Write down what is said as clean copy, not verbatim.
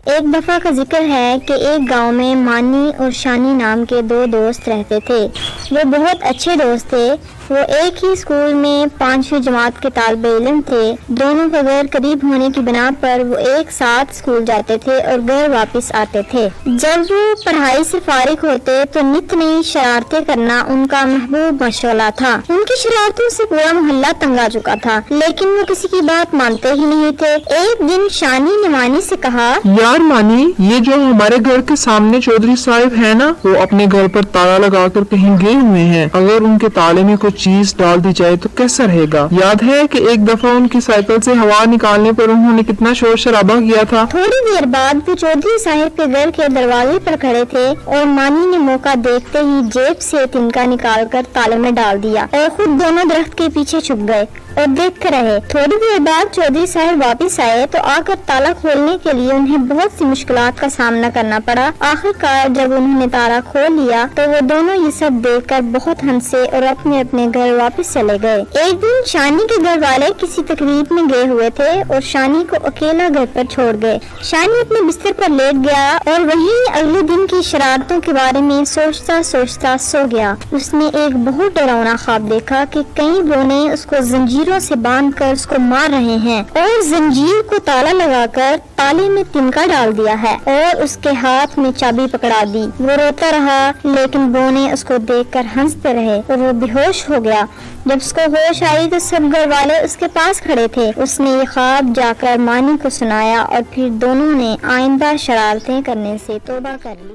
ایک دفعہ کا ذکر ہے کہ ایک گاؤں میں مانی اور شانی نام کے دو دوست رہتے تھے۔ وہ بہت اچھے دوست تھے۔ وہ ایک ہی اسکول میں 5ویں جماعت کے طالب علم تھے۔ دونوں کا گھر قریب ہونے کی بنا پر وہ ایک ساتھ اسکول جاتے تھے اور گھر واپس آتے تھے۔ جب وہ پڑھائی سے فارغ ہوتے تو نت نئی شرارتیں کرنا ان کا محبوب مشغلہ تھا۔ ان کی شرارتوں سے پورا محلہ تنگ آ چکا تھا، لیکن وہ کسی کی بات مانتے ہی نہیں تھے۔ ایک دن شانی نے مانی سے کہا، یار مانی، یہ جو ہمارے گھر کے سامنے چودھری صاحب ہے نا، وہ اپنے گھر پر تالا لگا کر کہیں گئے ہوئے ہیں۔ اگر ان کے تالے میں کچھ چیز ڈال دی جائے تو کیسا رہے گا؟ یاد ہے کہ ایک دفعہ ان کی سائیکل سے ہوا نکالنے پر انہوں نے کتنا شور شرابہ کیا تھا۔ تھوڑی دیر بعد وہ چودھری صاحب کے گھر کے دروازے پر کھڑے تھے اور مانی نے موقع دیکھتے ہی جیب سے تنکا نکال کر تالے میں ڈال دیا اور خود دونوں درخت کے پیچھے چھپ گئے اور دیکھتے رہے۔ تھوڑی دیر بعد چودھری صاحب واپس آئے تو آ کر تالا کھولنے کے لیے انہیں بہت سی مشکلات کا سامنا کرنا پڑا۔ آخرکار جب انہوں نے تالا کھول لیا تو وہ دونوں یہ سب دیکھ کر بہت ہنسے اور اپنے اپنے گھر واپس چلے گئے۔ ایک دن شانی کے گھر والے کسی تقریب میں گئے ہوئے تھے اور شانی کو اکیلا گھر پر چھوڑ گئے۔ شانی اپنے بستر پر لیٹ گیا اور وہیں اگلے دن کی شرارتوں کے بارے میں سوچتا سوچتا سو گیا۔ اس نے ایک بہت ڈراؤنا خواب دیکھا کہ کئی بونے اس کو زنجیروں سے باندھ کر اس کو مار رہے ہیں اور زنجیر کو تالا لگا کر تالے میں تنکا ڈال دیا ہے اور اس کے ہاتھ میں چابی پکڑا دی۔ وہ روتا رہا لیکن بونے اس کو دیکھ کر ہنستے رہے اور وہ بے ہوش ہو گیا۔ جب اس کو ہوش آئی تو سب گھر والے اس کے پاس کھڑے تھے۔ اس نے یہ خواب جا کر مانی کو سنایا اور پھر دونوں نے آئندہ شرارتیں کرنے سے توبہ کر لی۔